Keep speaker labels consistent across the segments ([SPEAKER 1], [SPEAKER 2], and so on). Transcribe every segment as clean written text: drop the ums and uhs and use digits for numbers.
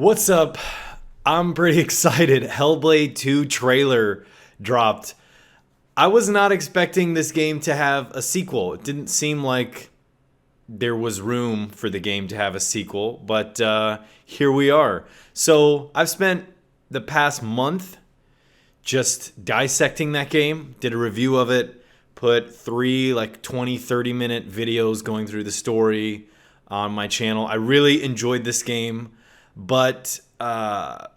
[SPEAKER 1] What's up? I'm pretty excited. Hellblade 2 trailer dropped. I was not expecting this game to have a sequel. It didn't seem like there was room for the game to have a sequel, but here we are. So I've spent the past month just dissecting that game, did a review of it, put 3 like 20, 30-minute videos going through the story on my channel. I really enjoyed this game, but I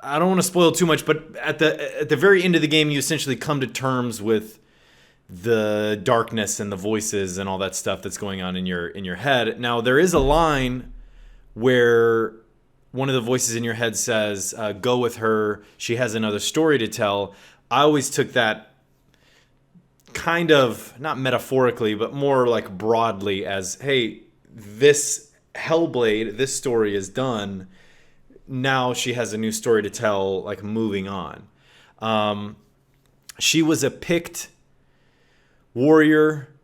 [SPEAKER 1] don't want to spoil too much, but at the very end of the game, you essentially come to terms with the darkness and the voices and all that stuff that's going on in your head. Now, there is a line where one of the voices in your head says, go with her, she has another story to tell. I always took that kind of, not metaphorically, but more like broadly as, hey, this Hellblade, this story is done. Now she has a new story to tell, like moving on. She was a picked warrior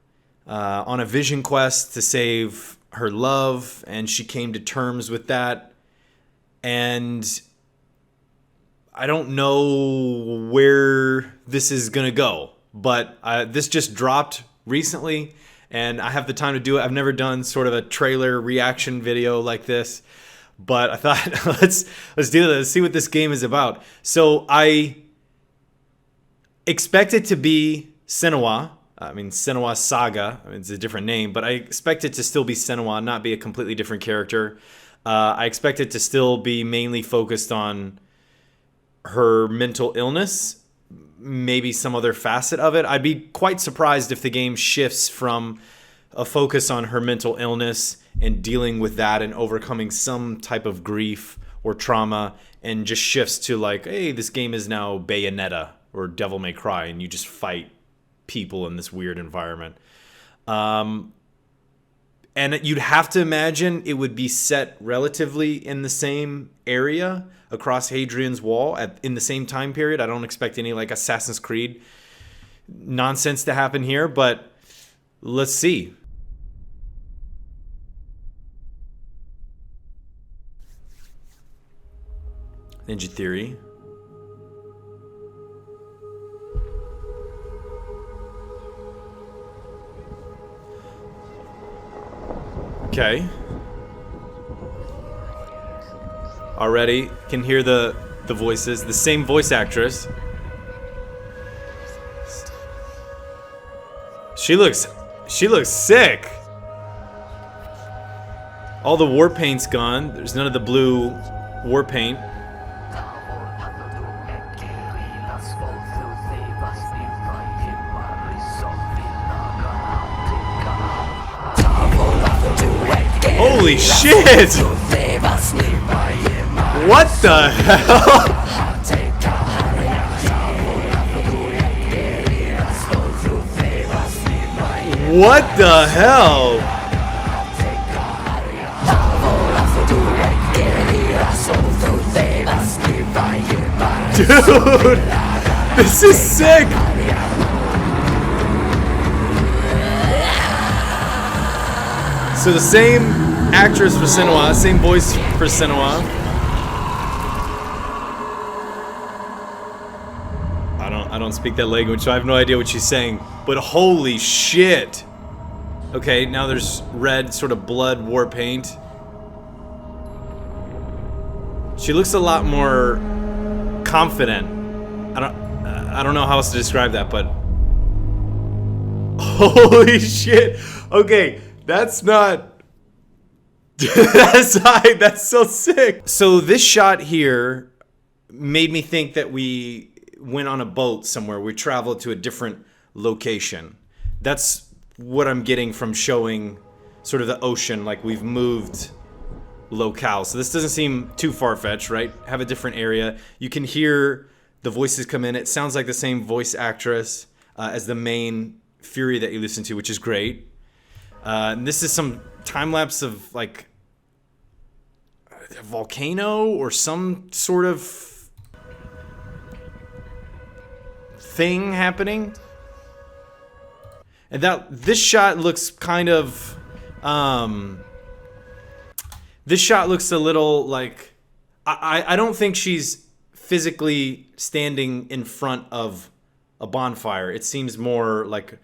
[SPEAKER 1] on a vision quest to save her love, and she came to terms with that. And I don't know where this is going to go, but this just dropped recently, and I have the time to do it. I've never done sort of a trailer reaction video like this, but I thought let's do this. Let's see what this game is about. So I expect it to be Senua. I mean, Senua Saga. I mean, it's a different name, but I expect it to still be Senua, not be a completely different character. I expect it to still be mainly focused on her mental illness, maybe some other facet of it. I'd be quite surprised if the game shifts from a focus on her mental illness and dealing with that and overcoming some type of grief or trauma and just shifts to like, hey, this game is now Bayonetta or Devil May Cry and you just fight people in this weird environment. And you'd have to imagine it would be set relatively in the same area across Hadrian's Wall in the same time period. I don't expect any like Assassin's Creed nonsense to happen here, but let's see. Ninja Theory. Okay. Already can hear the voices. The same voice actress. She looks sick. All the war paint's gone. There's none of the blue war paint. Holy shit! What the hell? What the hell? Dude, this is sick! So the same actress for Senua, same voice for Senua. I don't speak that language, so I have no idea what she's saying. But holy shit! Okay, now there's red sort of blood war paint. She looks a lot more confident. I don't know how else to describe that, but holy shit! Okay, that's not. That's so sick. So this shot here made me think that we went on a boat somewhere. We traveled to a different location. That's what I'm getting from showing sort of the ocean, like we've moved locale. So this doesn't seem too far-fetched, right? Have a different area. You can hear the voices come in. It sounds like the same voice actress as the main Fury that you listen to, which is great. And this is some time-lapse of like a volcano or some sort of thing happening. And this shot looks kind of This shot looks a little like I don't think she's physically standing in front of a bonfire. It seems more like,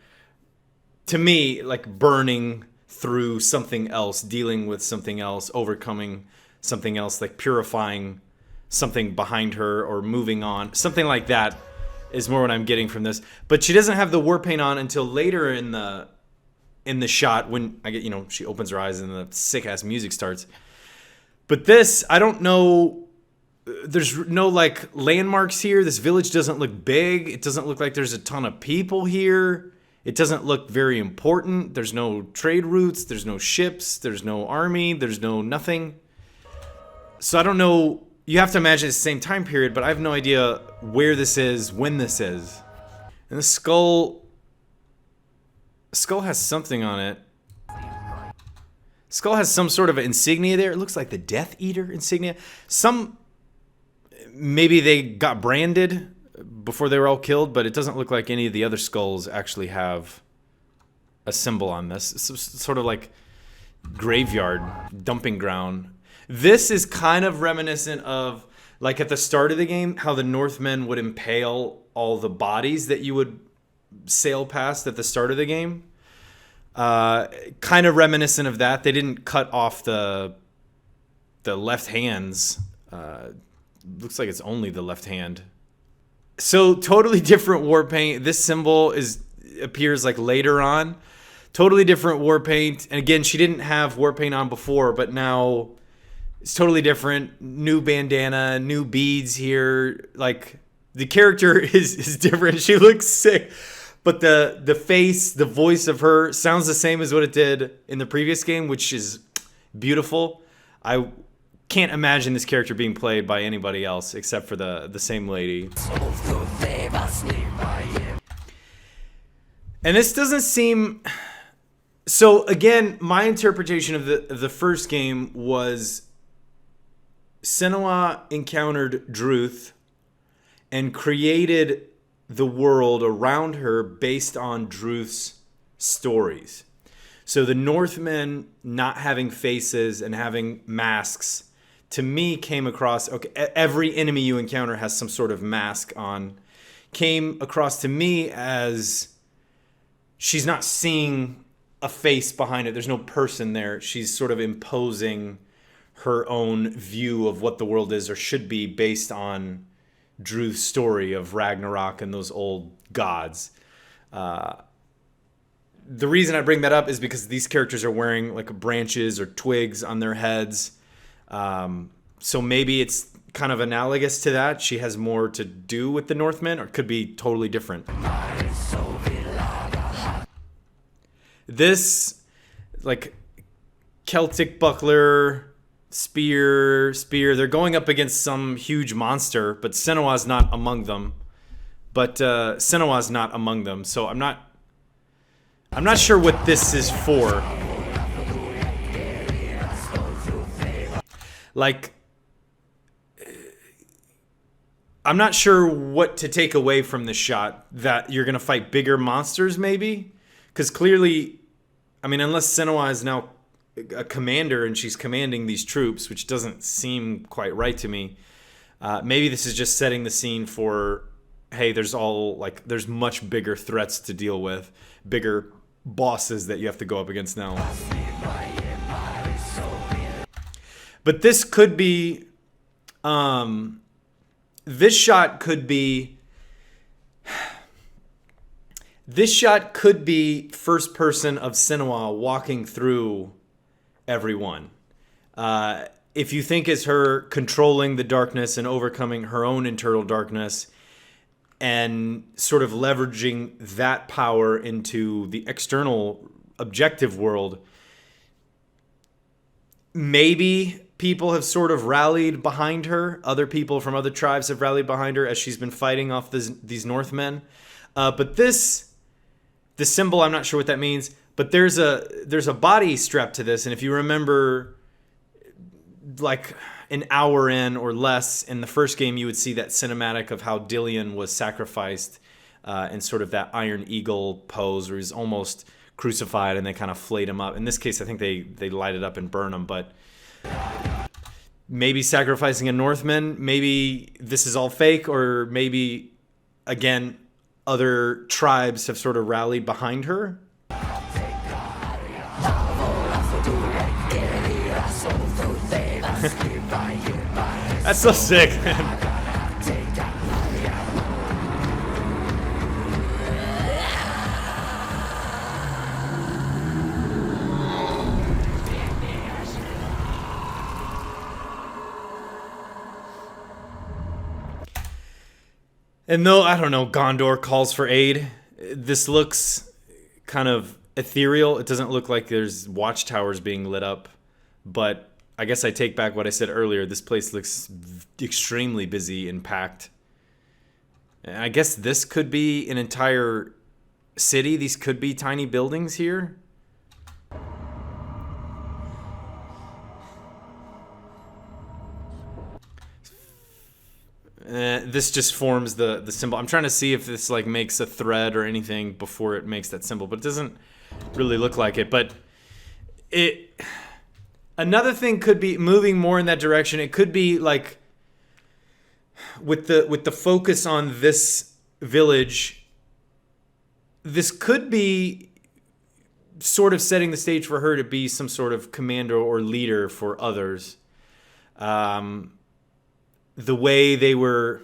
[SPEAKER 1] to me, like burning through something else, dealing with something else, overcoming something else, like purifying something behind her or moving on. Something like that is more what I'm getting from this. But she doesn't have the war paint on until later in the shot when she opens her eyes and the sick ass music starts. But this, I don't know. There's no like landmarks here. This village doesn't look big. It doesn't look like there's a ton of people here. It doesn't look very important. There's no trade routes. There's no ships. There's no army. There's no nothing. So I don't know. You have to imagine it's the same time period, but I have no idea where this is, when this is. And the skull has something on it. Skull has some sort of insignia there. It looks like the Death Eater insignia. Maybe they got branded before they were all killed, but it doesn't look like any of the other skulls actually have a symbol on this. It's sort of like graveyard, dumping ground. This is kind of reminiscent of, like at the start of the game, how the Northmen would impale all the bodies that you would sail past at the start of the game. Kind of reminiscent of that. They didn't cut off the left hands. Looks like it's only the left hand. So totally different war paint. This symbol appears like later on. Totally different war paint. And again, she didn't have war paint on before, but now it's totally different. New bandana, new beads here. Like the character is different. She looks sick. But the face, the voice of her sounds the same as what it did in the previous game, which is beautiful. I can't imagine this character being played by anybody else except for the same lady. And this doesn't seem... So again, my interpretation of the first game was Senua encountered Druth and created the world around her based on Druth's stories. So the Northmen not having faces and having masks, to me, came across... Okay, every enemy you encounter has some sort of mask on. Came across to me as she's not seeing a face behind it. There's no person there. She's sort of imposing her own view of what the world is or should be based on Druth's story of Ragnarok and those old gods. The reason I bring that up is because these characters are wearing like branches or twigs on their heads. So maybe it's kind of analogous to that. She has more to do with the Northmen, or it could be totally different. This, like, Celtic buckler, spear, they're going up against some huge monster, but Senua's not among them. So I'm not sure what this is for. Like, I'm not sure what to take away from this shot. That you're going to fight bigger monsters, maybe? Because clearly, I mean, unless Senua is now a commander and she's commanding these troops, which doesn't seem quite right to me. Maybe this is just setting the scene for, hey, there's much bigger threats to deal with, bigger bosses that you have to go up against now. But this could be, this shot could be first person of Senua walking through everyone. If you think it's her controlling the darkness and overcoming her own internal darkness and sort of leveraging that power into the external objective world, maybe people have sort of rallied behind her. Other people from other tribes have rallied behind her as she's been fighting off these Northmen. But the symbol, I'm not sure what that means. But there's a body strapped to this, and if you remember, like an hour in or less in the first game, you would see that cinematic of how Dillion was sacrificed in sort of that Iron Eagle pose, where he's almost crucified, and they kind of flayed him up. In this case, I think they light it up and burn him. But Maybe sacrificing a Northman. Maybe this is all fake, or maybe, again, other tribes have sort of rallied behind her. That's so sick, man. And though, I don't know, Gondor calls for aid, this looks kind of ethereal. It doesn't look like there's watchtowers being lit up. But I guess I take back what I said earlier. This place looks extremely busy and packed. And I guess this could be an entire city. These could be tiny buildings here. This just forms the symbol. I'm trying to see if this like makes a thread or anything before it makes that symbol, but it doesn't really look like it. But it, another thing could be moving more in that direction. It could be like with the focus on this village. This could be sort of setting the stage for her to be some sort of commander or leader for others. The way they were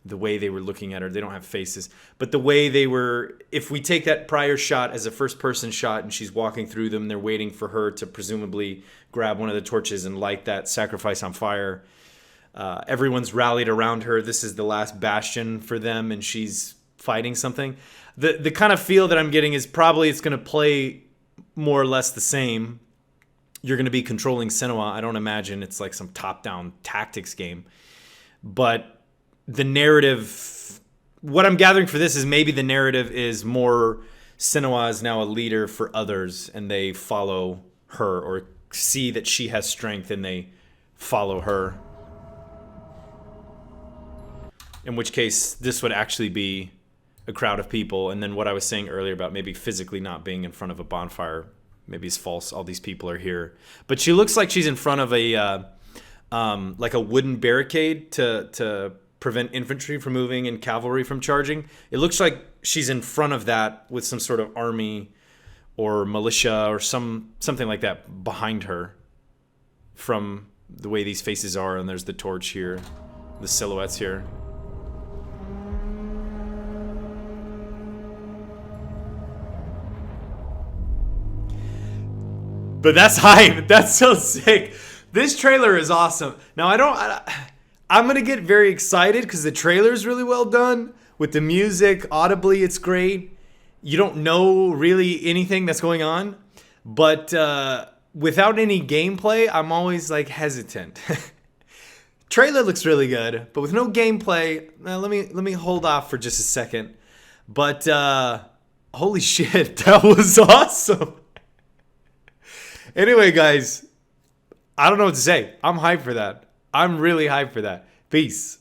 [SPEAKER 1] looking at her, they don't have faces, but the way they were, if we take that prior shot as a first person shot and she's walking through them, they're waiting for her to presumably grab one of the torches and light that sacrifice on fire. Everyone's rallied around her. This is the last bastion for them, and she's fighting something. The kind of feel that I'm getting is probably it's going to play more or less the same. You're going to be controlling Senua. I don't imagine it's like some top-down tactics game. But the narrative, what I'm gathering for this is maybe the narrative is more Senua is now a leader for others and they follow her, or see that she has strength and they follow her. In which case, this would actually be a crowd of people. And then what I was saying earlier about maybe physically not being in front of a bonfire, maybe it's false. All these people are here. But she looks like she's in front of a like a wooden barricade to prevent infantry from moving and cavalry from charging. It looks like she's in front of that with some sort of army or militia or something like that behind her, from the way these faces are. And there's the torch here, the silhouettes here. But that's hype. That's so sick. This trailer is awesome. Now, I'm going to get very excited because the trailer is really well done. With the music, audibly, it's great. You don't know really anything that's going on. But without any gameplay, I'm always like hesitant. Trailer looks really good, but with no gameplay, let me hold off for just a second. But holy shit, that was awesome. Anyway, guys, I don't know what to say. I'm hyped for that. I'm really hyped for that. Peace.